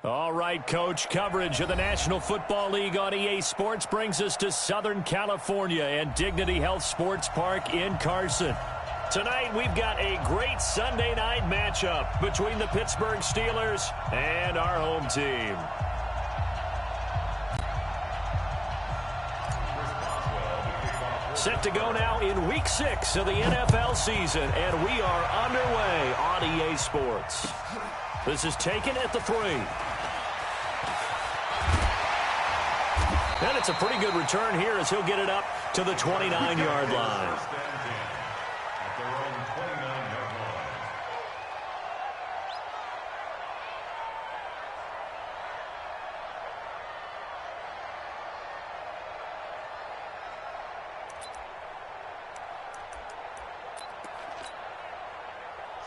All right, Coach, coverage of the National Football League on EA Sports brings us to Southern California and Dignity Health Sports Park in Carson. Tonight, we've got a great Sunday night matchup between the Pittsburgh Steelers and our home team. Set to go now in Week 6 of the NFL season, and we are underway on EA Sports. This is taken at the 3. And it's a pretty good return here as he'll get it up to the 29-yard line.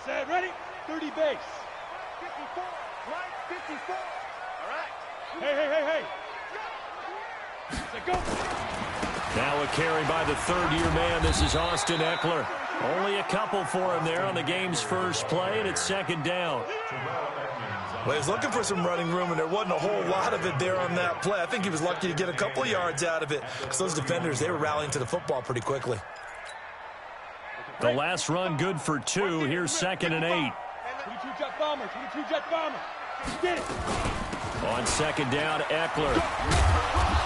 Set, ready, 30 base. 54, right, 54. All right. Hey. Set, go. Now a carry by the third-year man. This is Austin Ekeler. Only a couple for him there on the game's first play, and it's second down. Well, he was looking for some running room, and there wasn't a whole lot of it there on that play. I think he was lucky to get a couple of yards out of it because those defenders, they were rallying to the football pretty quickly. The last run good for 2. Here's 2nd and 8. 22 jet bomber, 22 jet bomber. Get it. On second down, Ekeler.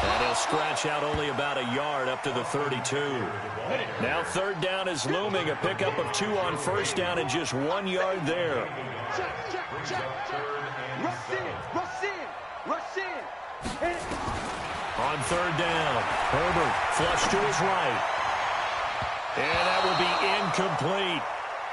And he'll scratch out only about a yard up to the 32. Now third down is looming. A pickup of 2 on first down and just 1 yard there. Check. Rush in. Hit it. On third down, Herbert flush to his right. And that will be incomplete.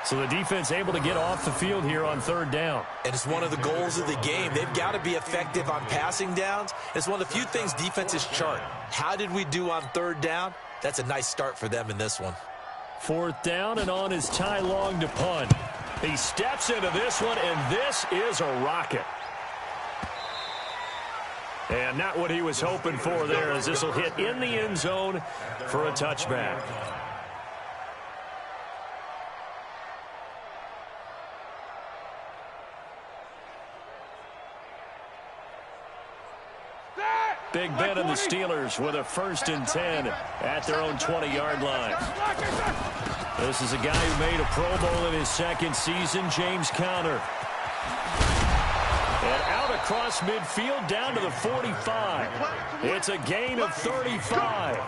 So the defense able to get off the field here on third down. And it's one of the goals of the game. They've got to be effective on passing downs. It's one of the few things defenses chart. How did we do on third down? That's a nice start for them in this one. Fourth down, and on is Ty Long to punt. He steps into this one, and this is a rocket. And not what he was hoping for there, as this will hit in the end zone for a touchback. Big Ben and the Steelers with a 1st and 10 at their own 20-yard line. This is a guy who made a Pro Bowl in his 2nd season, James Conner. And out across midfield down to the 45. It's a gain of 35.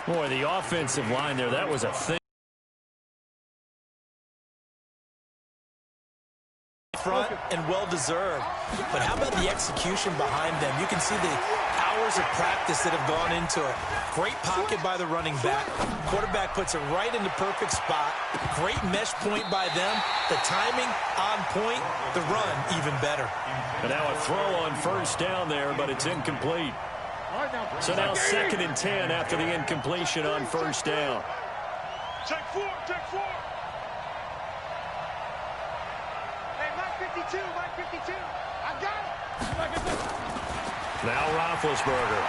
Boy, the offensive line there, that was a thing. Front and well-deserved. But how about the execution behind them? You can see the hours of practice that have gone into it. Great pocket by the running back. Quarterback puts it right in the perfect spot. Great mesh point by them. The timing on point. The run even better. And now a throw on first down there, but it's incomplete. So now 2nd and 10 after the incompletion on first down. Check 4. Mike 52. I got it. Now Roethlisberger.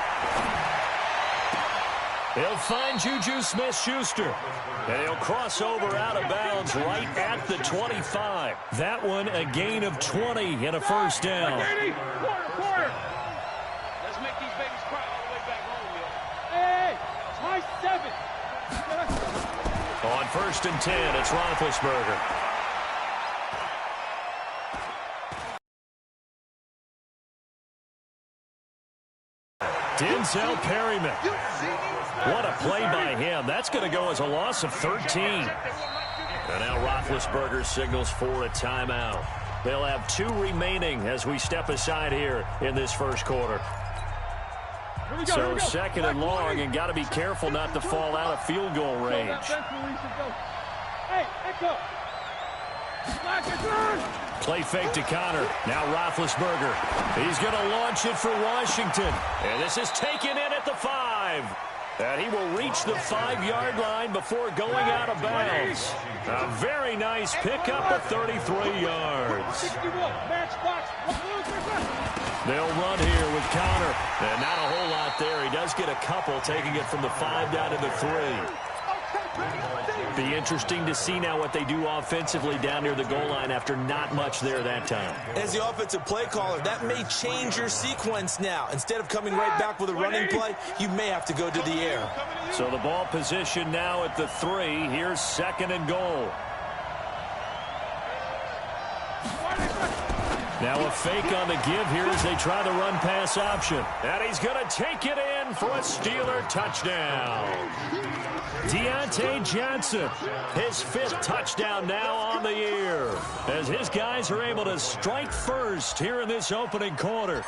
He'll find Juju Smith-Schuster. And he'll cross over out of bounds right at the 25. That one a gain of 20 and a first down. Quarter. Let's make these babies cry all the way back home, yo. Hey, it's my 7. On 1st and 10, it's Roethlisberger. Denzel Perryman. What a play by him. That's going to go as a loss of 13. And now Roethlisberger signals for a timeout. They'll have 2 remaining as we step aside here in this first quarter. So 2nd and long, and got to be careful not to fall out of field goal range. Hey, Echo. Play fake to Conner. Now Roethlisberger. He's going to launch it for Washington. And this is taken in at the 5. And he will reach the 5-yard line before going out of bounds. A very nice pickup of 33 yards. They'll run here with Conner. And not a whole lot there. He does get a couple, taking it from the 5 down to the 3. Be interesting to see now what they do offensively down near the goal line after not much there that time. As the offensive play caller, that may change your sequence now. Instead of coming right back with a running play, you may have to go to the air. So the ball position now at the 3. Here's 2nd and goal. Now a fake on the give here as they try the run-pass option. And he's going to take it in for a Steeler touchdown. Deontay Johnson, his 5th touchdown now on the year, as his guys are able to strike first here in this opening quarter.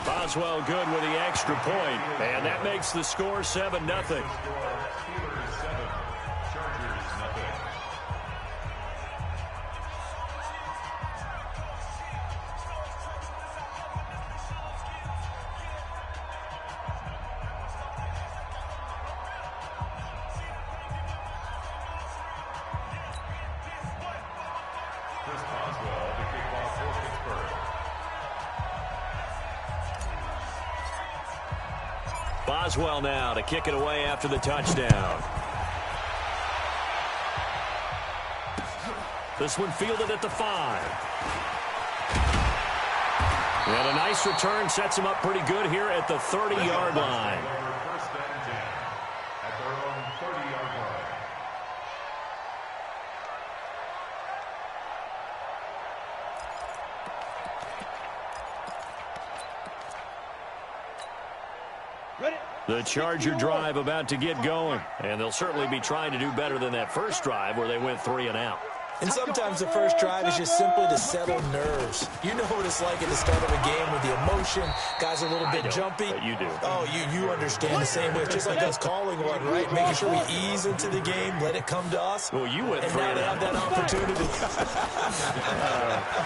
Boswell good with the extra point, and that makes the score 7-0. Boswell now to kick it away after the touchdown. This one fielded at the 5. And a nice return sets him up pretty good here at the 30-yard line. The Charger drive about to get going, and they'll certainly be trying to do better than that first drive where they went 3 and out. And sometimes the first drive is just simply to settle nerves. You know what it's like at the start of a game with the emotion. Guys are a little bit jumpy. But you do. Oh, you understand the same way. It's just like us calling one, right? Making sure we ease into the game, let it come to us. Well, you went 3 and and now they have that opportunity.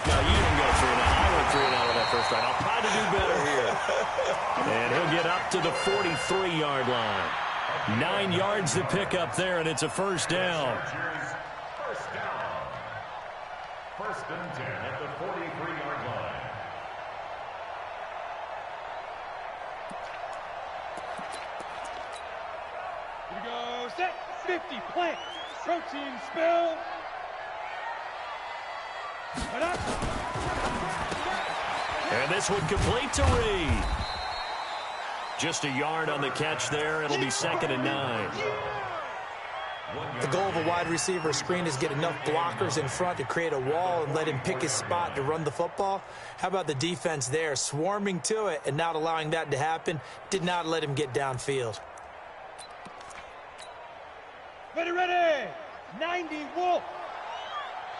No, you didn't go 3 and out. I went 3 and out on that first drive. I'll try to do better here. And he'll get up to the 43-yard line. 9 yards to pick up there, and it's a first down. First and 10 at the 43-yard line. Here we go. Set. 50. Plant. Protein spill. Put up. And this one complete to Reed. Just a yard on the catch there. It'll be 2nd and 9. The goal of a wide receiver screen is get enough blockers in front to create a wall and let him pick his spot to run the football. How about the defense there, swarming to it and not allowing that to happen? Did not let him get downfield. Ready. 90 Wolf.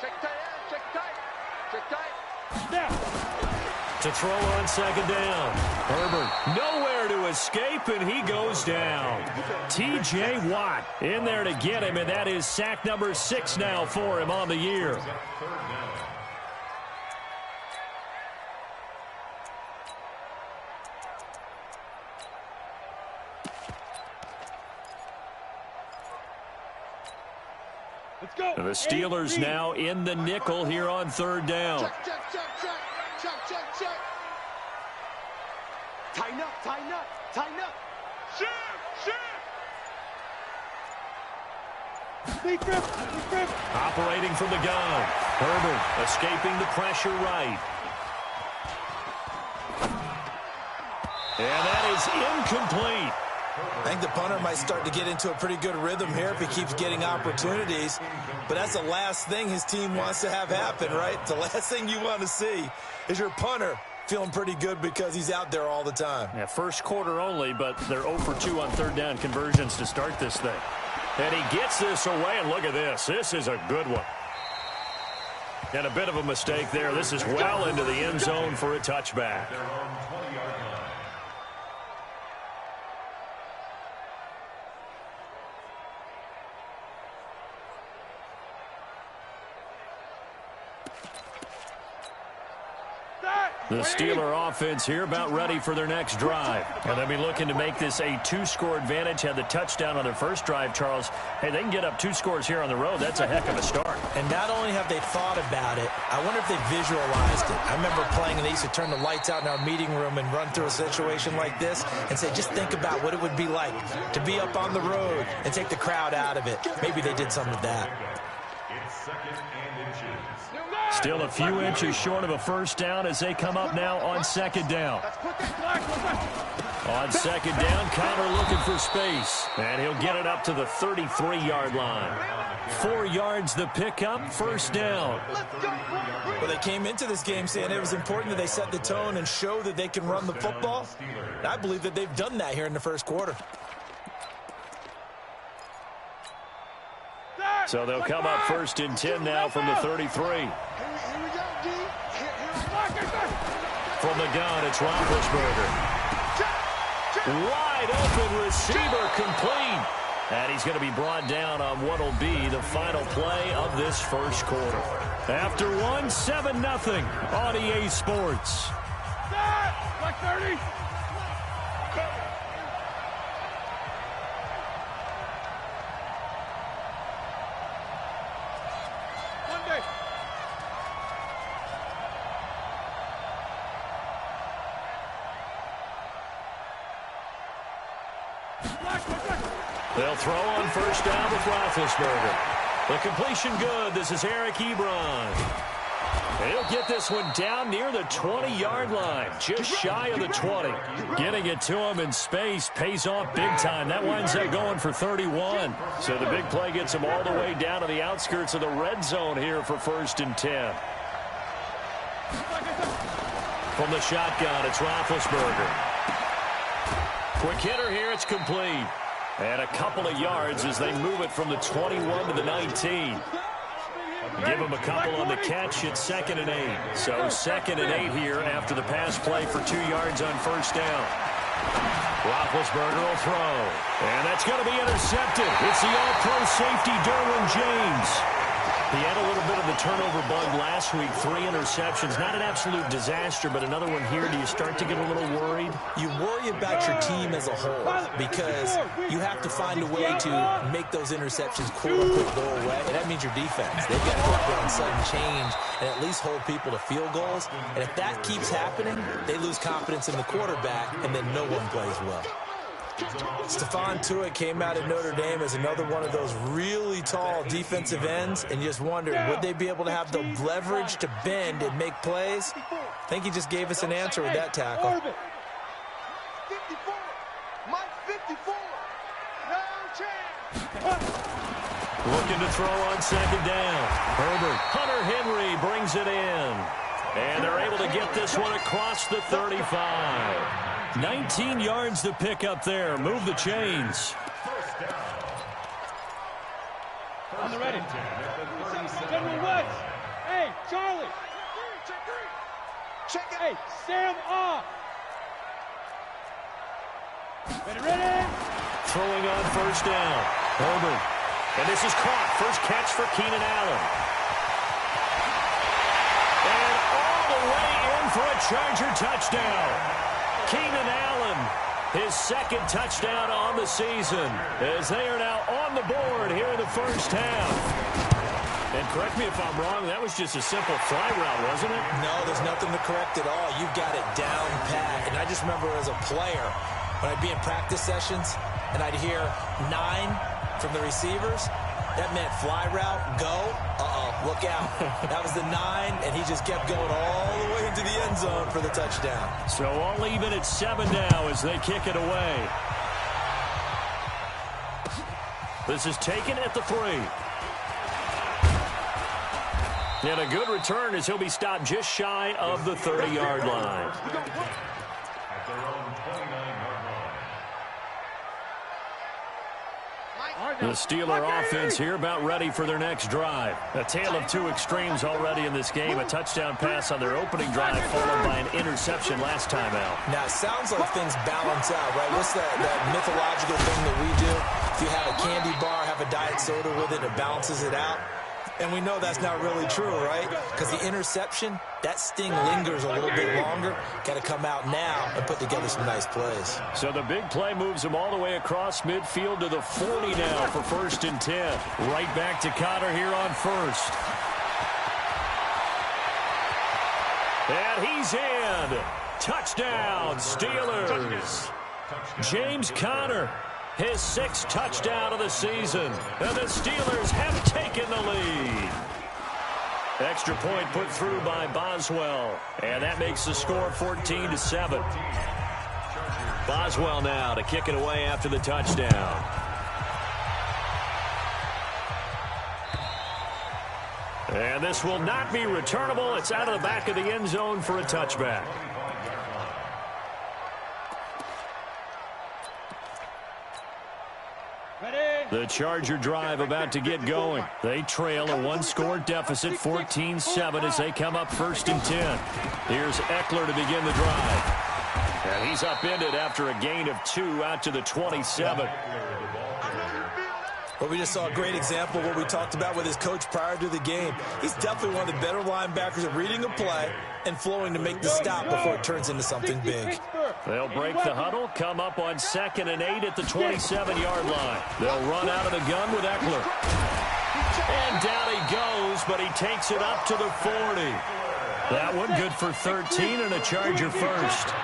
Check tight, check tight, check tight. Snap. To throw on 2nd down. Herbert nowhere to escape, and he goes down. T.J. Watt in there to get him, and that is sack number 6 now for him on the year. Let's go. The Steelers now in the nickel here on 3rd down. Check. Tighten up. Shoot. Deep grip. Operating from the gun. Herbert escaping the pressure right. And that is incomplete. I think the punter might start to get into a pretty good rhythm here if he keeps getting opportunities. But that's the last thing his team wants to have happen, right? The last thing you want to see is your punter feeling pretty good because he's out there all the time. Yeah, first quarter only, but they're 0 for 2 on 3rd down conversions to start this thing. And he gets this away, and look at this. This is a good one. And a bit of a mistake there. This is well into the end zone for a touchback. The Steeler offense here about ready for their next drive. And they'll be looking to make this a 2-score advantage. Had the touchdown on their first drive, Charles. Hey, they can get up 2 scores here on the road. That's a heck of a start. And not only have they thought about it, I wonder if they visualized it. I remember playing and they used to turn the lights out in our meeting room and run through a situation like this and say, just think about what it would be like to be up on the road and take the crowd out of it. Maybe they did some of that. It's 2nd and inches. Still a few inches short of a first down as they come up now on 2nd down. On 2nd down, Connor looking for space. And he'll get it up to the 33-yard line. 4 yards the pickup, first down. Well, they came into this game saying it was important that they set the tone and show that they can run the football. And I believe that they've done that here in the first quarter. So they'll come up 1st and 10 now from the 33. From the gun, it's Roethlisberger. Wide open receiver complete. And he's going to be brought down on what will be the final play of this first quarter. After 7-0 on EA Sports. Like 30. They'll throw on 1st down with Roethlisberger. The completion good. This is Eric Ebron. He'll get this one down near the 20-yard line, just shy of the 20. Getting it to him in space pays off big time. That winds up going for 31. So the big play gets him all the way down to the outskirts of the red zone here for 1st and 10. From the shotgun, it's Roethlisberger. Quick hitter here, it's complete. And a couple of yards as they move it from the 21 to the 19. Give him a couple on the catch. It's 2nd and 8. So 2nd and 8 here after the pass play for 2 yards on 1st down. Roethlisberger will throw. And that's going to be intercepted. It's the all-pro safety, Derwin James. He had a little bit of the turnover bug last week. 3 interceptions. Not an absolute disaster, but another one here. Do you start to get a little worried? You worry about your team as a whole because you have to find a way to make those interceptions quote-unquote go away. And that means your defense. They've got to go on sudden change and at least hold people to field goals. And if that keeps happening, they lose confidence in the quarterback, and then no one plays well. Stephon Tuitt came out of Notre Dame as another one of those really tall defensive ends, and just wondered, would they be able to have the leverage to bend and make plays? I think he just gave us an answer with that tackle. 54. Mike 54. No chance. Looking to throw on 2nd down. Herbert. Hunter Henry brings it in. And they're able to get this one across the 35. 19 yards to pick up there. Move the chains. On the ready. General Woods. Hey, Charlie. Check it. Hey, Sam off. Ready. Throwing on 1st down. Herbert. And this is caught. First catch for Keenan Allen. And all the way in for a Charger touchdown. Keenan Allen, his 2nd touchdown on the season, as they are now on the board here in the first half. And correct me if I'm wrong, that was just a simple fly route, wasn't it? No, there's nothing to correct at all. You've got it down pat. And I just remember as a player, when I'd be in practice sessions and I'd hear 9 from the receivers, that meant fly route, go, look out. That was the 9, and he just kept going all the way into the end zone for the touchdown. So all even at 7 now as they kick it away. This is taken at the 3. And a good return as he'll be stopped just shy of the 30-yard line. At their own 29-yard line. The Steeler offense here about ready for their next drive. A tale of 2 extremes already in this game. A touchdown pass on their opening drive followed by an interception last time out. Now, it sounds like things balance out, right? What's that mythological thing that we do? If you have a candy bar, have a diet soda with it, it balances it out. And we know that's not really true, right? Because the interception, that sting lingers a little bit longer. Got to come out now and put together some nice plays. So the big play moves him all the way across midfield to the 40 now for 1st and 10. Right back to Conner here on 1st. And he's in. Touchdown, Steelers. James Conner, his 6th touchdown of the season. And the Steelers have taken the lead. Extra point put through by Boswell. And that makes the score 14-7. Boswell now to kick it away after the touchdown. And this will not be returnable. It's out of the back of the end zone for a touchback. The Charger drive about to get going. They trail a 1-score deficit, 14-7, as they come up 1st and 10. Here's Eckler to begin the drive. And he's upended after a gain of 2 out to the 27. Well, we just saw a great example of what we talked about with his coach prior to the game. He's definitely one of the better linebackers at reading a play and flowing to make the stop before it turns into something big. They'll break the huddle, come up on 2nd and 8 at the 27-yard line. They'll run out of the gun with Eckler. And down he goes, but he takes it up to the 40. That one good for 13 and a Charger first.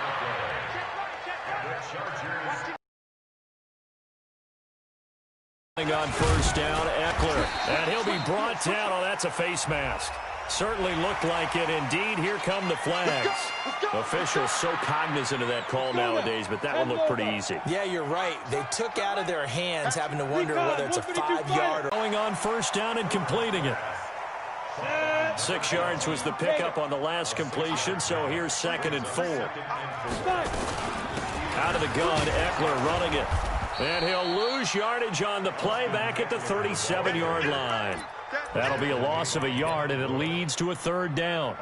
On 1st down, Eckler. And he'll be brought down. Oh, that's a face mask. Certainly looked like it. Indeed, here come the flags. Officials so cognizant of that call nowadays, but that one looked pretty easy. Yeah, you're right. They took out of their hands, having to wonder whether it's a 5-yard or... Going on 1st down and completing it. 6 yards was the pickup on the last completion, so here's 2nd and 4. Out of the gun, Eckler running it. And he'll lose yardage on the play back at the 37-yard line. That'll be a loss of a yard, and it leads to a 3rd down.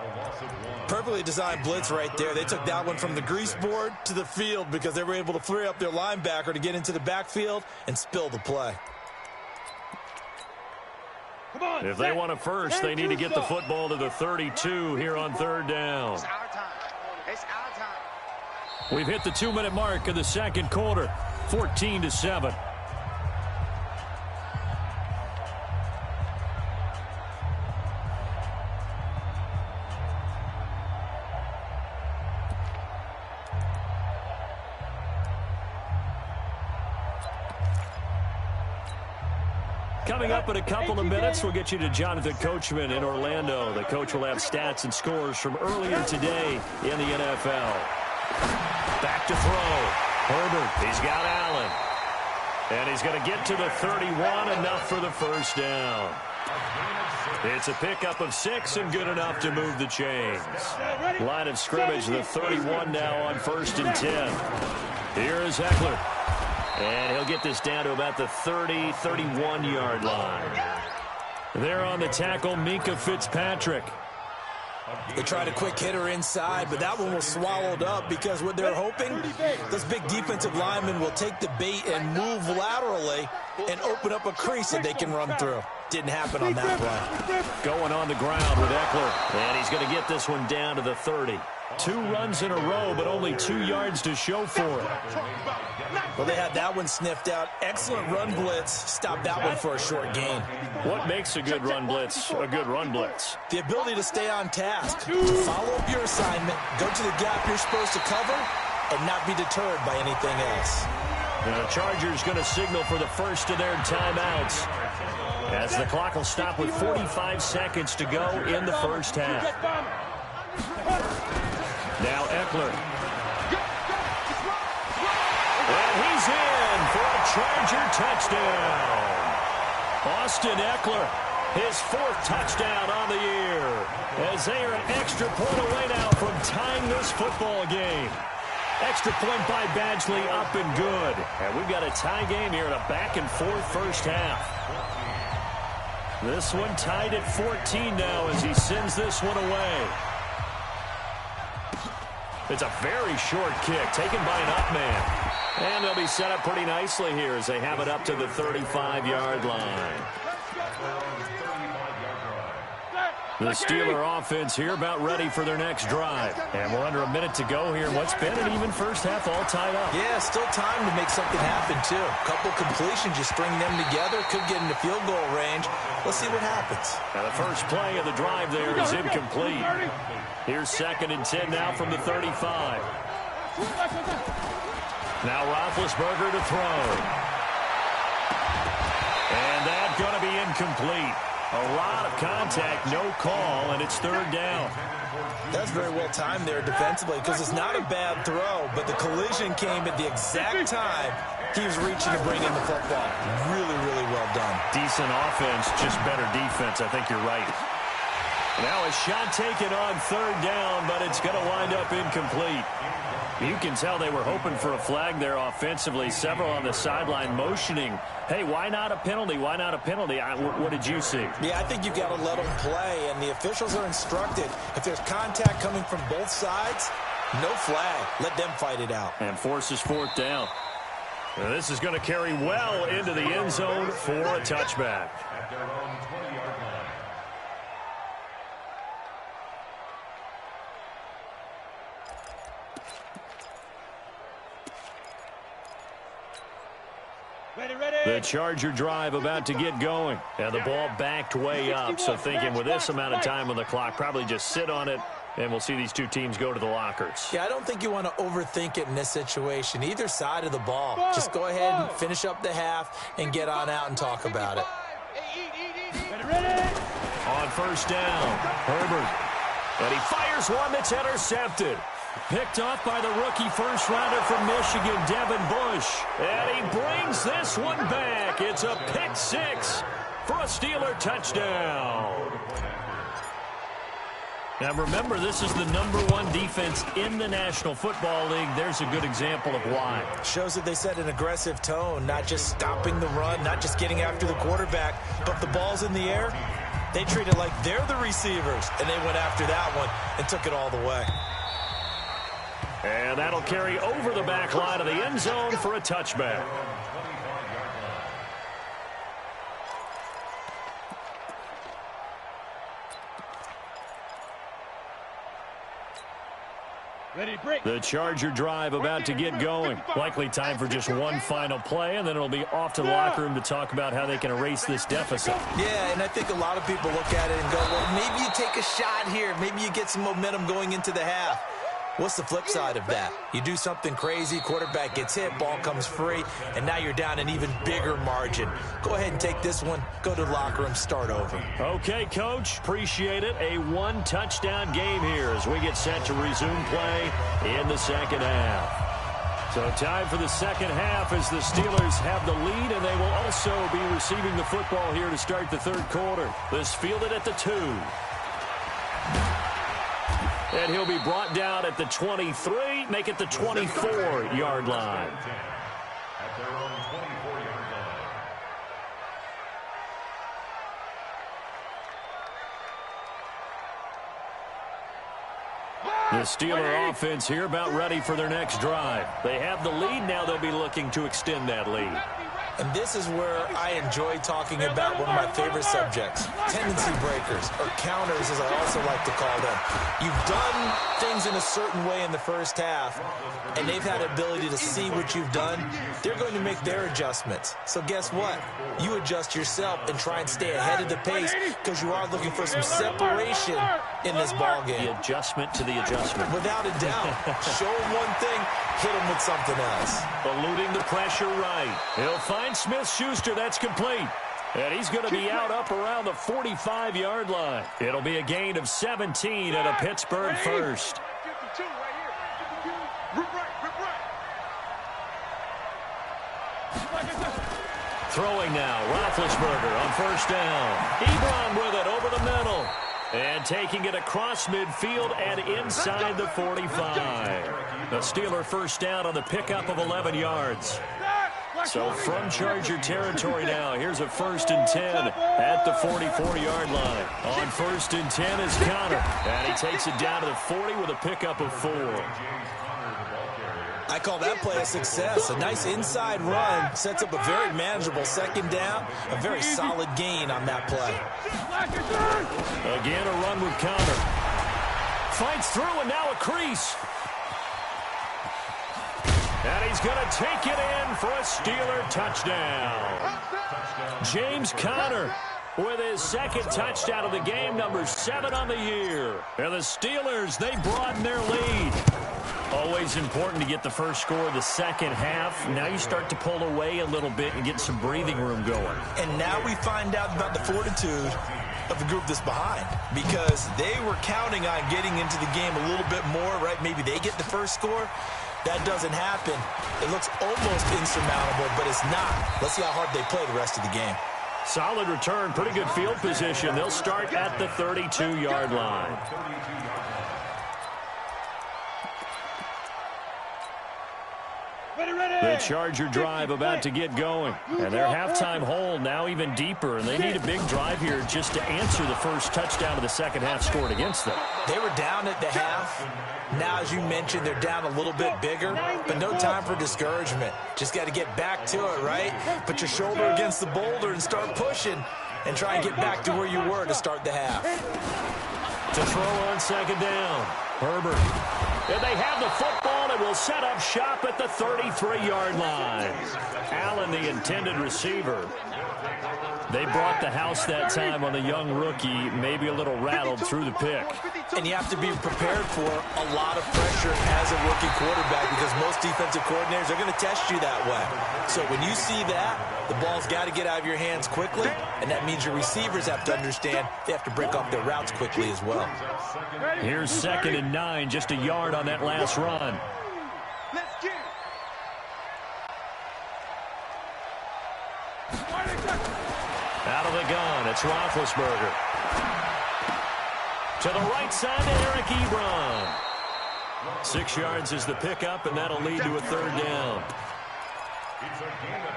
Perfectly designed blitz right there. They took that one from the grease board to the field because they were able to free up their linebacker to get into the backfield and spill the play. If they want a first, they need to get the football to the 32 here on 3rd down. It's our time. It's our time. We've hit the 2-minute mark of the 2nd quarter, 14-7. Coming up in a couple of minutes, we'll get you to Jonathan Coachman in Orlando. The coach will have stats and scores from earlier today in the NFL. Back to throw. Herbert, he's got Allen. And he's going to get to the 31, enough for the 1st down. It's a pickup of 6 and good enough to move the chains. Line of scrimmage, the 31 now on 1st and 10. Here is Eckler. And he'll get this down to about the 30, 31-yard line. There on the tackle, Minkah Fitzpatrick. They tried a quick hitter inside, but that one was swallowed up because what they're hoping, those big defensive linemen will take the bait and move laterally and open up a crease that they can run through. Didn't happen on that play. Going on the ground with Eckler, and he's going to get this one down to the 30. 2 runs in a row, but only 2 yards to show for it. Well, they had that one sniffed out. Excellent run blitz. Stopped that one for a short gain. What makes a good run blitz a good run blitz? The ability to stay on task, to follow up your assignment, go to the gap you're supposed to cover, and not be deterred by anything else. The Chargers going to signal for the first of their timeouts, as the clock will stop with 45 seconds to go in the 1st half. Now Eckler. And he's in for a Charger touchdown. Austin Eckler, his 4th touchdown on the year, as they are an extra point away now from tying this football game. Extra point by Badgley, up and good. And we've got a tie game here in a back-and-forth 1st half. This one tied at 14 now as he sends this one away. It's a very short kick taken by an up man. And they'll be set up pretty nicely here as they have it up to the 35-yard line. The Steeler offense here about ready for their next drive. And we're under a minute to go here in what's been an even first half all tied up. Yeah, still time to make something happen, too. A couple completions, you string them together, could get into field goal range. Let's see what happens. Now the first play of the drive there is incomplete. Here's 2nd and 10 now from the 35. Now Roethlisberger to throw. And that's going to be incomplete. A lot of contact, no call, and it's 3rd down. That's very well timed there defensively because it's not a bad throw, but the collision came at the exact time he was reaching to bring in the football. Really, really well done. Decent offense, just better defense. I think you're right. Now a shot taken on 3rd down, but it's going to wind up incomplete. You can tell they were hoping for a flag there offensively. Several on the sideline motioning, hey, why not a penalty? Why not a penalty? What did you see? Yeah, I think you've got to let them play, and the officials are instructed. If there's contact coming from both sides, no flag. Let them fight it out. And forces 4th down. Now this is going to carry well into the end zone for a touchback. At their own 20-yard line. The Charger drive about to get going. And the ball backed way up. So thinking with this amount of time on the clock, probably just sit on it, and we'll see these two teams go to the lockers. Yeah, I don't think you want to overthink it in this situation. Either side of the ball. Just go ahead and finish up the half and get on out and talk about it. On 1st down, Herbert. And he fires one that's intercepted. Picked off by the rookie first-rounder from Michigan, Devin Bush. And he brings this one back. It's a pick 6 for a Steeler touchdown. Now remember, this is the #1 defense in the National Football League. There's a good example of why. Shows that they set an aggressive tone, not just stopping the run, not just getting after the quarterback, but the ball's in the air. They treat it like they're the receivers, and they went after that one and took it all the way. And that'll carry over the back line of the end zone for a touchback. The Charger drive about to get going. Likely time for just one final play, and then it'll be off to the locker room to talk about how they can erase this deficit. Yeah, and I think a lot of people look at it and go, well, maybe you take a shot here. Maybe you get some momentum going into the half. What's the flip side of that? You do something crazy, quarterback gets hit, ball comes free, and now you're down an even bigger margin. Go ahead and take this one, go to the locker room, start over. Okay, Coach, appreciate it. A one-touchdown game here as we get set to resume play in the second half. So time for the second half as the Steelers have the lead, and they will also be receiving the football here to start the third quarter. This fielded at the 2. And he'll be brought down at the 23, make it the 24-yard line. At their own 24-yard line. The Steeler offense here about ready for their next drive. They have the lead. Now they'll be looking to extend that lead. And this is where I enjoy talking about one of my favorite subjects, tendency breakers, or counters as I also like to call them. You've done things in a certain way in the first half, and they've had the ability to see what you've done. They're going to make their adjustments. So guess what? You adjust yourself and try and stay ahead of the pace because you are looking for some separation in this ballgame. The adjustment to the adjustment. Without a doubt. Show them one thing, hit them with something else. Eluding the pressure right. He'll find Smith-Schuster. That's complete. And he's going to be out up around the 45-yard line. It'll be a gain of 17 and a Pittsburgh first. 52 right here. Rip right. Throwing now, Roethlisberger on first down. Ebron with it over the middle. And taking it across midfield and inside the 45. The Steeler first down on the pickup of 11 yards. So from Charger territory now, here's a 1st and 10 at the 44-yard line. On 1st and 10 is Connor. And he takes it down to the 40 with a pickup of 4. I call that play a success. A nice inside run sets up a very manageable second down. A very solid gain on that play. Again, a run with Conner. Fights through, and now a crease. And he's going to take it in for a Steeler touchdown. James Conner with his second touchdown of the game, number 7 on the year. And the Steelers, they broaden their lead. Always important to get the first score of the second half. Now you start to pull away a little bit and get some breathing room going. And now we find out about the fortitude of the group that's behind, because they were counting on getting into the game a little bit more, right? Maybe they get the first score. That doesn't happen. It looks almost insurmountable, but it's not. Let's see how hard they play the rest of the game. Solid return, pretty good field position. They'll start at the 32-yard line. The Charger drive about to get going. And their halftime hole now even deeper. And they need a big drive here just to answer the first touchdown of the second half scored against them. They were down at the half. Now, as you mentioned, they're down a little bit bigger, but no time for discouragement. Just got to get back to it, right? Put your shoulder against the boulder and start pushing and try and get back to where you were to start the half. To throw on second down, Herbert. And they have the football and will set up shop at the 33-yard line. Allen, the intended receiver. They brought the house that time on the young rookie, maybe a little rattled through the pick. And you have to be prepared for a lot of pressure as a rookie quarterback, because most defensive coordinators are going to test you that way. So when you see that, the ball's got to get out of your hands quickly, and that means your receivers have to understand they have to break off their routes quickly as well. Here's 2nd and 9, just a yard on that last run. Let's get Out of the gun, it's Roethlisberger. To the right side to Eric Ebron. 6 yards is the pickup, and that'll lead to a 3rd down.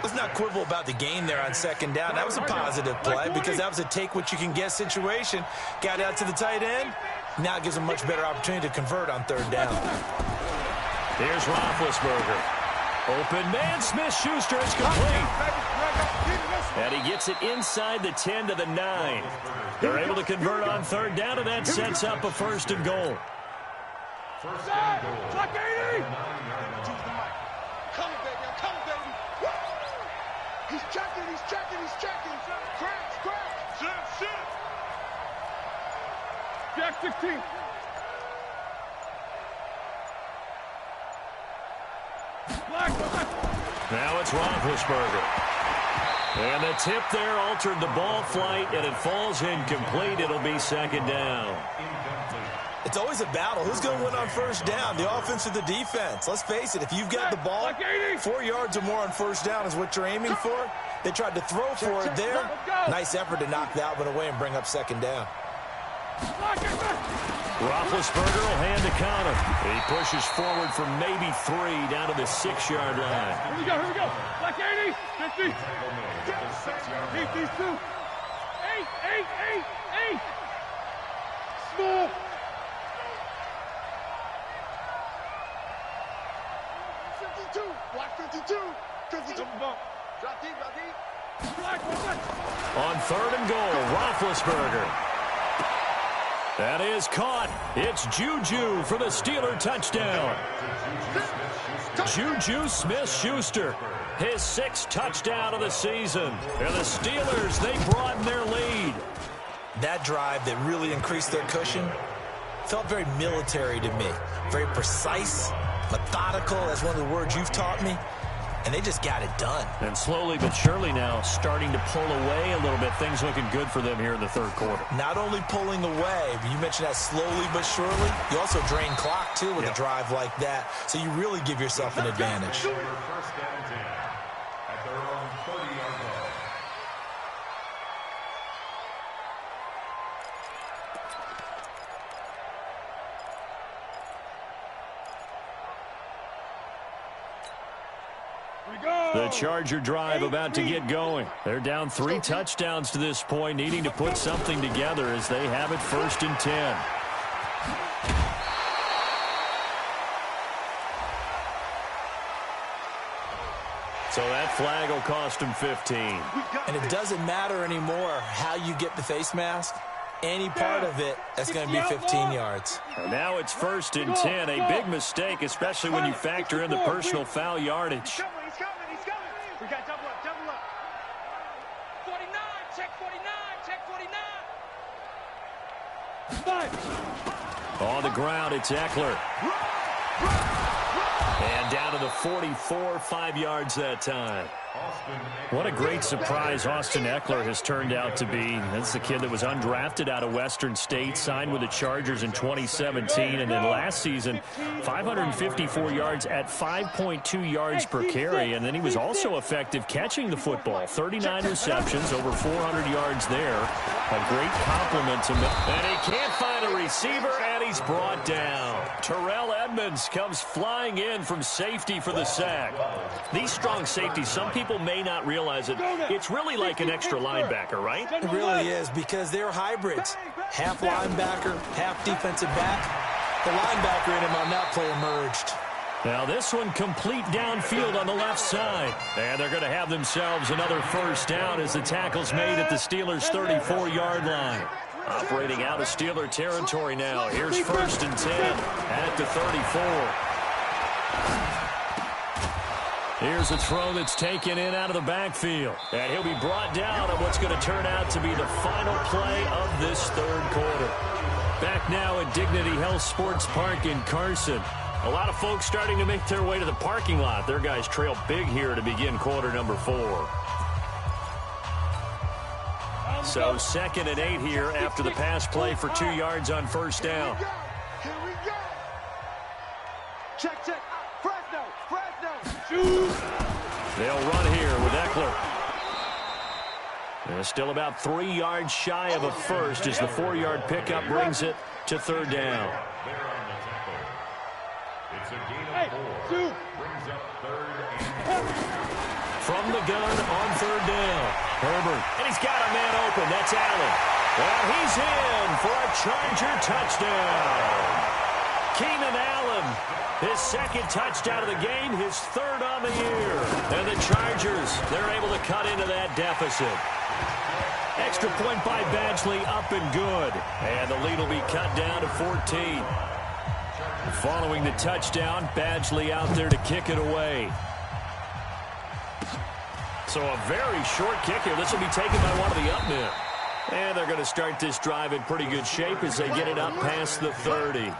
Let's not quibble about the gain there on second down. That was a positive play, because that was a take-what-you-can-get situation. Got out to the tight end. Now it gives them much better opportunity to convert on 3rd down. Here's Roethlisberger. Open man, Smith-Schuster is complete. And he gets it inside the 10 to the 9. They're able to convert on 3rd down, and that sets up a 1st and goal. Chuck 80! Come, baby, come, baby. He's checking, he's checking, he's checking. Crash. Sit. Jack 16. Now it's Roethlisberger. And the tip there altered the ball flight, and it falls incomplete. It'll be 2nd down. It's always a battle. Who's going to win on 1st down, the offense or the defense? Let's face it, if you've got the ball, 4 yards or more on 1st down is what you're aiming for. They tried to throw for it there. Nice effort to knock that one away and bring up 2nd down. Roethlisberger will hand to Conner. He pushes forward for maybe 3 down to the 6-yard line. Here we go. Black 80, 50. Keep these 2. 8. Small. 52. Black 52. 52. Drop deep. On 3rd and goal, Roethlisberger. That is caught. It's Juju for the Steeler touchdown. Juju Smith-Schuster, his 6th touchdown of the season. And the Steelers, they broaden their lead. That drive that really increased their cushion felt very military to me. Very precise, methodical. That's one of the words you've taught me. And they just got it done. And slowly but surely now starting to pull away a little bit. Things looking good for them here in the 3rd quarter. Not only pulling away, but you mentioned that slowly but surely. You also drain clock, too, with a drive like that. So you really give yourself an advantage. 1st and 10 at their own 30-yard line. The Charger drive about to get going. They're down 3 touchdowns to this point, needing to put something together as they have it 1st and 10. So that flag will cost him 15. And it doesn't matter anymore how you get the face mask. Any part of it, that's going to be 15 yards. And now it's 1st and 10. A big mistake, especially when you factor in the personal foul yardage. He's coming. We got double up. 49, check 49. 5. On the ground, it's Eckler. And down to the 44, 5 yards that time. What a great surprise Austin Eckler has turned out to be. That's the kid that was undrafted out of Western State, signed with the Chargers in 2017, and then last season, 554 yards at 5.2 yards per carry, and then he was also effective catching the football. 39 receptions, over 400 yards there. A great compliment to him. And he can't find a receiver, and he's brought down. Terrell Edmunds comes flying in from safety for the sack. These strong safeties, some people may not realize it. It's really like an extra linebacker, right? It really is, because they're hybrids. Half linebacker, half defensive back. The linebacker in him on that play emerged. Now this one complete downfield on the left side. And they're going to have themselves another 1st down as the tackle's made at the Steelers' 34-yard line. Operating out of Steeler territory now. Here's 1st and 10 at the 34. Here's a throw that's taken in out of the backfield. And he'll be brought down on what's going to turn out to be the final play of this 3rd quarter. Back now at Dignity Health Sports Park in Carson. A lot of folks starting to make their way to the parking lot. Their guys trail big here to begin quarter number 4. So 2nd and 8 here after the pass play for 2 yards on 1st down. Here we go. Check. Fresno. Shoot. They'll run here with Eckler. They're still about 3 yards shy of a first as the 4-yard pickup brings it to 3rd down. It's a gain of 4. Brings up 3rd and 4. From the gun on 3rd down. Herbert. And he's got a man open. That's Allen. Well, he's in for a Charger touchdown. Keenan Allen, his 2nd touchdown of the game, his 3rd on the year. And the Chargers, they're able to cut into that deficit. Extra point by Badgley, up and good. And the lead will be cut down to 14. Following the touchdown, Badgley out there to kick it away. So a very short kick here. This will be taken by one of the up men. And they're going to start this drive in pretty good shape as they get it up past the 30.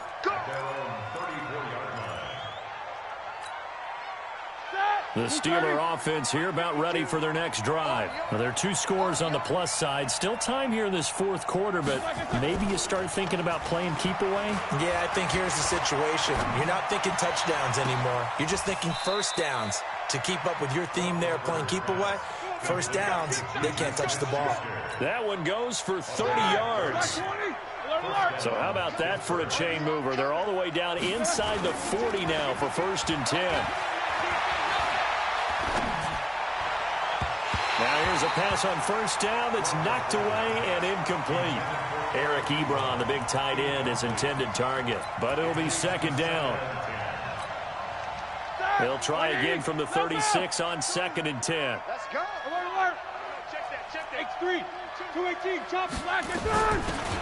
The Steeler offense here about ready for their next drive. Now, there are 2 scores on the plus side. Still time here in this 4th quarter, but maybe you start thinking about playing keep away? Yeah, I think here's the situation. You're not thinking touchdowns anymore. You're just thinking 1st downs. To keep up with your theme there, playing keep away, 1st downs, they can't touch the ball. That one goes for 30 yards. So how about that for a chain mover? They're all the way down inside the 40 now for 1st and 10. Now here's a pass on 1st down that's knocked away and incomplete. Eric Ebron, the big tight end, is intended target, but it'll be 2nd down. They'll try again from the 36 on 2nd and 10. Let's go. Alert. Check that. X3. 218. Chop. Slash.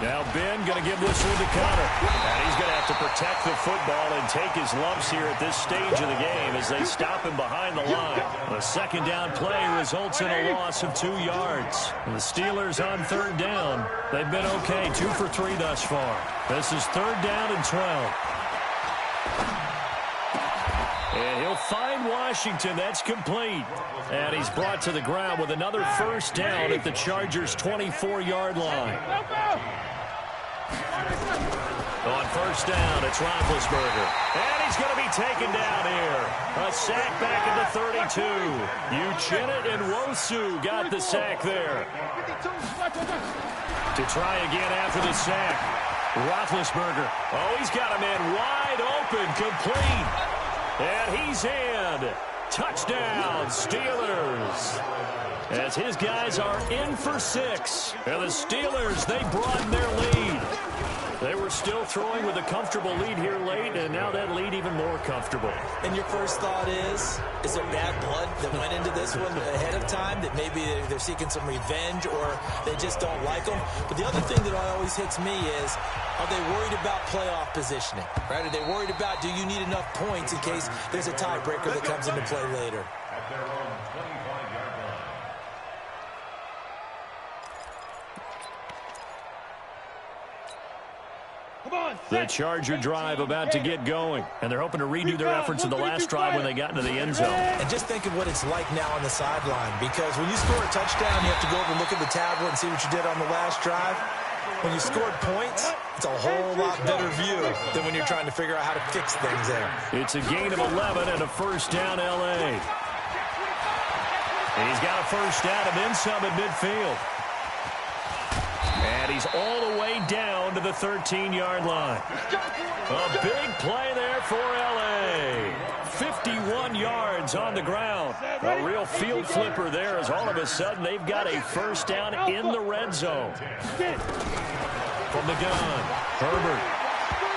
Now Ben going to give this one to Connor. And he's going to have to protect the football and take his lumps here at this stage of the game as they stop him behind the line. The 2nd down play results in a loss of 2 yards. And the Steelers on 3rd down. They've been okay. 2 for 3 thus far. This is 3rd down and 12. And he'll find Washington. That's complete. And he's brought to the ground with another 1st down at the Chargers' 24-yard line. On 1st down, it's Roethlisberger. And he's going to be taken down here. A sack back at the 32. Uchenna and Wosu got the sack there. To try again after the sack. Roethlisberger. Oh, he's got a man wide open, complete. And he's in. Touchdown, Steelers. As his guys are in for 6. And the Steelers, they broaden their lead. They were still throwing with a comfortable lead here late, and now that lead even more comfortable. And your first thought is there bad blood that went into this one ahead of time, that maybe they're seeking some revenge or they just don't like them? But the other thing that always hits me is, are they worried about playoff positioning? Right? Are they worried about, do you need enough points in case there's a tiebreaker that comes into play later? At their own 25-yard line. The Charger drive about to get going, and they're hoping to redo their efforts in the last drive when they got into the end zone. And just think of what it's like now on the sideline, because when you score a touchdown, you have to go over and look at the tablet and see what you did on the last drive. When you scored points, it's a whole lot better view than when you're trying to figure out how to fix things there. It's a gain of 11 and a first down, L.A. He's got a first down and then some at midfield. And he's all the way down to the 13-yard line. A big play there for L.A. 51 yards on the ground. A real field flipper there, as all of a sudden they've got a first down in the red zone. From the gun, Herbert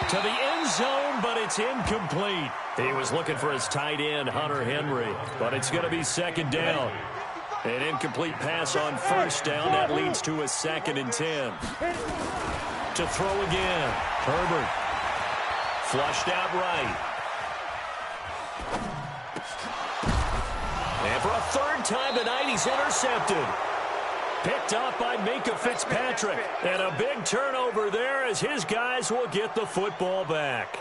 to the end zone, but it's incomplete. He was looking for his tight end, Hunter Henry, but it's going to be second down. An incomplete pass on first down. That leads to a 2nd and 10. To throw again. Herbert. Flushed out right. And for a third time tonight, he's intercepted. Picked up by Minkah Fitzpatrick. And a big turnover there as his guys will get the football back.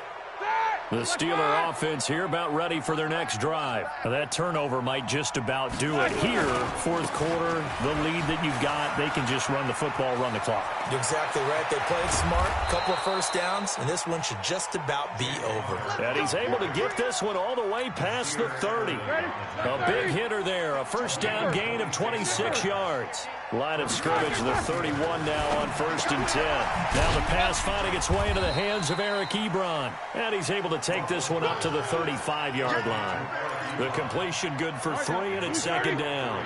The Steeler offense here about ready for their next drive. Now, that turnover might just about do it here. Fourth quarter, the lead that you've got, they can just run the football, run the clock. You're exactly right. They played smart, a couple of first downs, and this one should just about be over. And he's able to get this one all the way past the 30. A big hitter there, a first down gain of 26 yards. Line of scrimmage, the 31 now on 1st and 10. Now the pass finding its way into the hands of Eric Ebron. And he's able to take this one up to the 35-yard line. The completion good for 3, and it's 2nd down.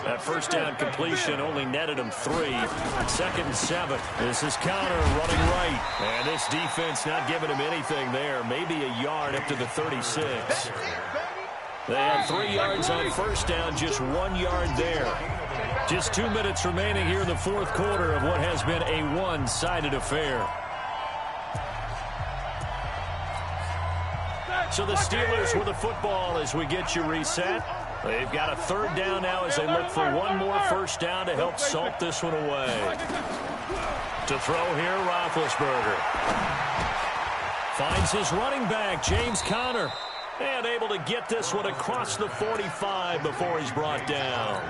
That first down completion only netted him 3. 2nd and 7. This is Conner running right. And this defense not giving him anything there. Maybe a yard up to the 36. They had 3 yards on first down, just 1 yard there. Just 2 minutes remaining here in the fourth quarter of what has been a one-sided affair. So the Steelers with the football as we get you reset. They've got a third down now as they look for one more first down to help salt this one away. To throw here, Roethlisberger. Finds his running back, James Conner. And able to get this one across the 45 before he's brought down.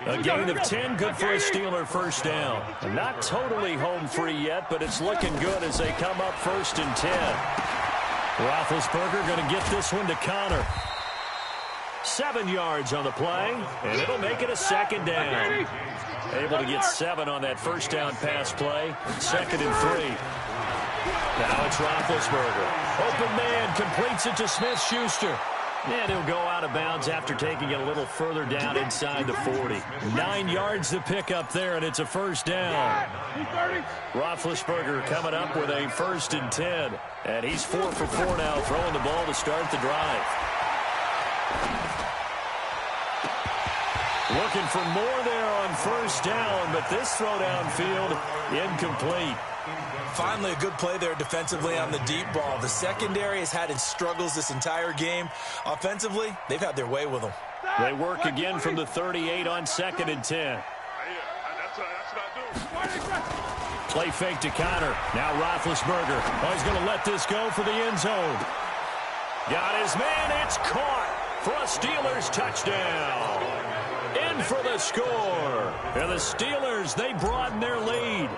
A gain of 10, good for a Steeler first down. Not totally home free yet, but it's looking good as they come up 1st and 10. Roethlisberger going to get this one to Conner. 7 yards on the play, and it'll make it a 2nd down. Able to get 7 on that first down pass play. 2nd and 3. Now it's Roethlisberger. Open man completes it to Smith-Schuster. And he'll go out of bounds after taking it a little further down inside the 40. 9 yards to pick up there, and it's a first down. Roethlisberger coming up with a 1st and 10. And he's 4 for 4 now, throwing the ball to start the drive. Looking for more there on first down, but this throw downfield incomplete. Finally, a good play there defensively on the deep ball. The secondary has had its struggles this entire game. Offensively, they've had their way with them. They work again from the 38 on 2nd and 10. Play fake to Conner. Now Roethlisberger. Oh, he's going to let this go for the end zone. Got his man. It's caught for a Steelers touchdown. In for the score. And the Steelers, they broaden their lead.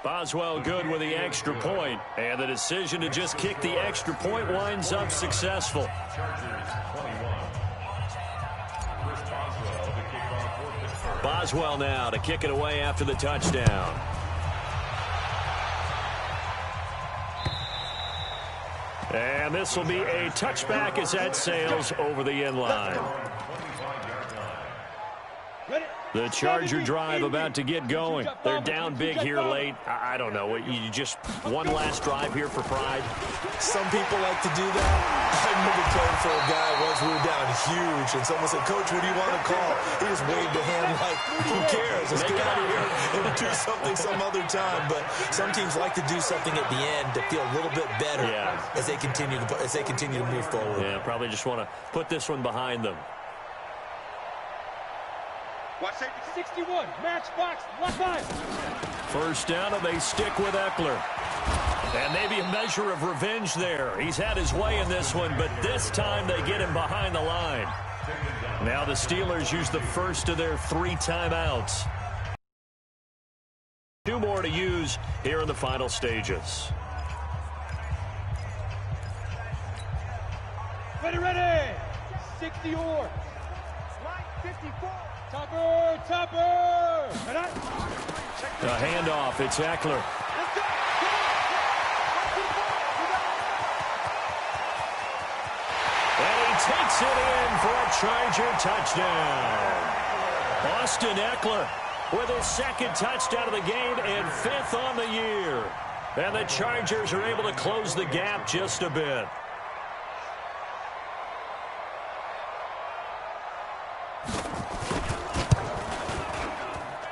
Boswell good with the extra point, and the decision to just kick the extra point winds up successful. Boswell now to kick it away after the touchdown. And this will be a touchback as that sails over the end line. Ready? The Charger drive about to get going. They're down big here late. I don't know. You just one last drive here for pride? Some people like to do that. I remember playing for a guy once. We were down huge, and someone said, "Coach, what do you want to call?" He just waved a hand like, "Who cares? Let's get out of here and do something some other time." But some teams like to do something at the end to feel a little bit better as they continue to move forward. Yeah, probably just want to put this one behind them. Watch safety 61, match box, left side. First down, and they stick with Eckler. And maybe a measure of revenge there. He's had his way in this one, but this time they get him behind the line. Now the Steelers use the first of their 3 timeouts. 2 more to use here in the final stages. Ready. 60 or. Line 54. Topper. A handoff. It's Eckler. And he takes it in for a Charger touchdown. Austin Eckler with his 2nd touchdown of the game and 5th on the year. And the Chargers are able to close the gap just a bit.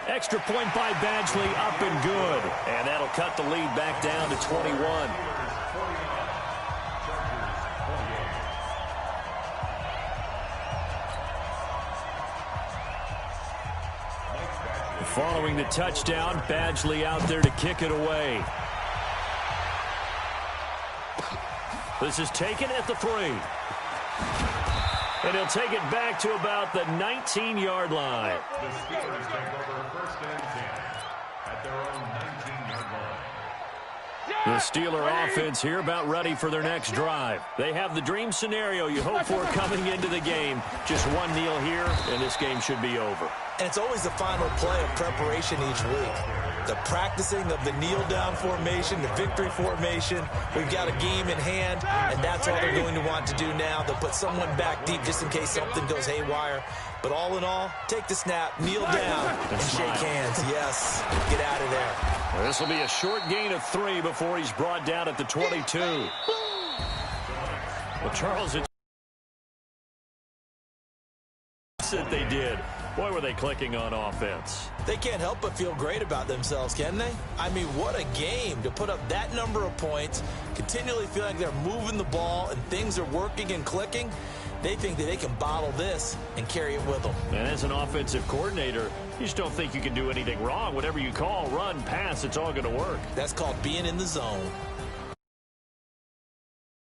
Extra point by Badgley, up and good. And that'll cut the lead back down to 21. Following the touchdown, Badgley out there to kick it away. This is taken at the 3. And he'll take it back to about the 19-yard line. The Steelers take over 1st and 10 at their own 19-yard line. The Steeler offense here about ready for their next drive. They have the dream scenario you hope for coming into the game. Just one kneel here, and this game should be over. And it's always the final play of preparation each week. The practicing of the kneel-down formation, the victory formation. We've got a game in hand, and that's all they're going to want to do now. They'll put someone back deep just in case something goes haywire. But all in all, take the snap, kneel down, and shake hands. Yes, get out of there. Well, this will be a short gain of 3 before he's brought down at the 22. Well, Charles, it's that they did. Boy, were they clicking on offense. They can't help but feel great about themselves, can they? I mean, what a game to put up that number of points, continually feel like they're moving the ball and things are working and clicking. They think that they can bottle this and carry it with them. And as an offensive coordinator, you just don't think you can do anything wrong. Whatever you call, run, pass, it's all going to work. That's called being in the zone.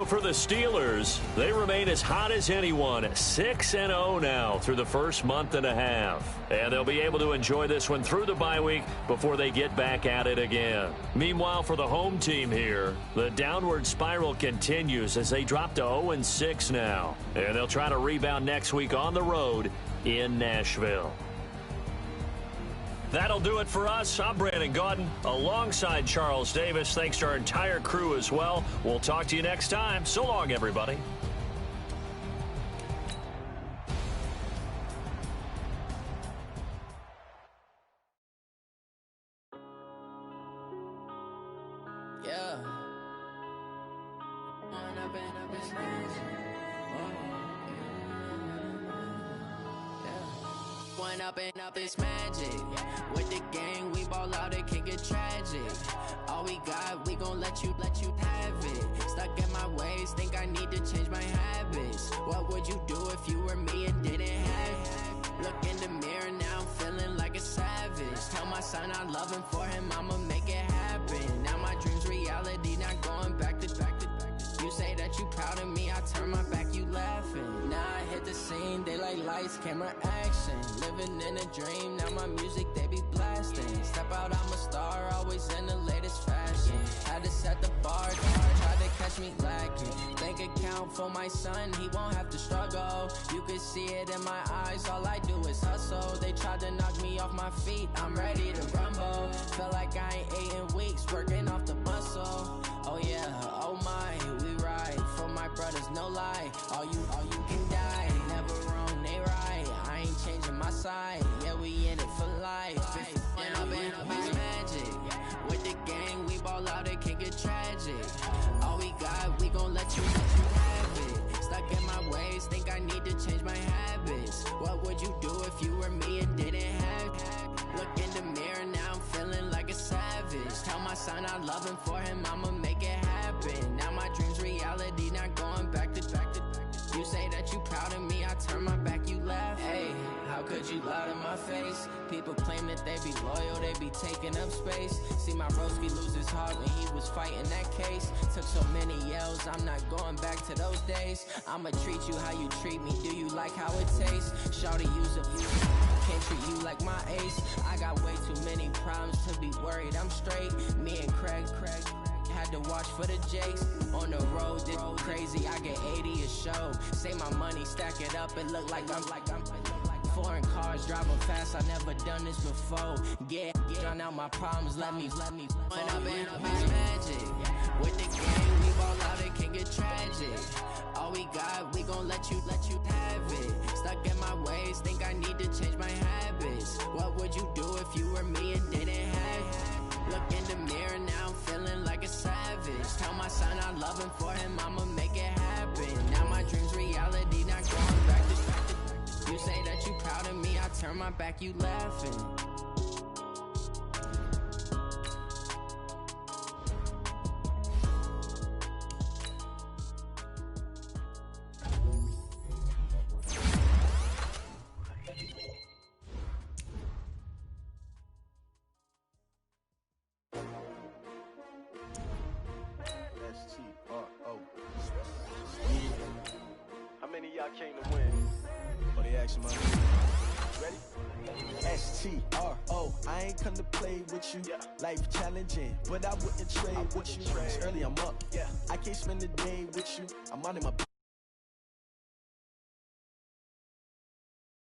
For the Steelers, they remain as hot as anyone, 6-0 now through the first month and a half. And they'll be able to enjoy this one through the bye week before they get back at it again. Meanwhile, for the home team here, the downward spiral continues as they drop to 0-6 now. And they'll try to rebound next week on the road in Nashville. That'll do it for us. I'm Brandon Gaudin alongside Charles Davis. Thanks to our entire crew as well. We'll talk to you next time. So long, everybody. Yeah. One up and up is magic. With the gang, we ball out, it can get tragic. All we got, we gon' let you have it. Stuck in my ways, think I need to change my habits. What would you do if you were me and didn't have it? Look in the mirror, now I'm feeling like a savage. Tell my son I love him, for him I'ma make it happen. Now my dream's reality, not going back to. You say that you proud of me, I turn my back, you laughing. Now I hit the scene, they like lights, camera, action. Living in a dream, now my music, they be blasting. Step out, I'm a star, always in the latest fashion. Had to set the bar, tried to catch me lacking. Bank account for my son, he won't have to struggle. You can see it in my eyes, all I do is hustle. They tried to knock me off my feet, I'm ready to rumble. Feel like I ain't ate in weeks, working off the muscle. Oh yeah, oh my, we ride for my brothers, no lie. All you can die, never wrong, they right. I ain't changing my side, yeah, we in it. ball out, it can get tragic. All we got, we gon' let you have it. Stuck in my ways, think I need to change my habits. What would you do if you were me and didn't have it? Look in the mirror, now I'm feeling like a savage. Tell my son I love him, for him I'ma make it happen. Now my dream's reality, not going back to. You say that you proud of me, I turn my back, you laugh. Hey, how could you lie to my face? People claim that they be loyal, they be taking up space. See my broski lose his heart when he was fighting that case. Took so many yells, I'm not going back to those days. I'ma treat you how you treat me, do you like how it tastes? Shawty use it, can't treat you like my ace. I got way too many problems to be worried, I'm straight. Me and Craig had to watch for the Jakes. On the road, this crazy, I get 80 a show. Say my money, stack it up, it look like I'm foreign cars, driving fast, I never done this before. Drown out my problems, let me When up in magic. With the game, we ball out, it can get tragic. All we got, we gon' let you have it. Stuck in my ways, think I need to change my habits. What would you do if you were me and didn't have it? Look in the mirror, now I'm feeling like a savage. Tell my son I love him, for him I'ma make it happen. Now my dream's reality, not going back to. You say that you proud of me, I turn my back, you laughing. How many of y'all came to win? Oh, they action money. Ready? STRO, I ain't come to play with you. Yeah. Life challenging, but I wouldn't trade with you. It's early, I'm up. Yeah. I can't spend the day with you. I'm out in my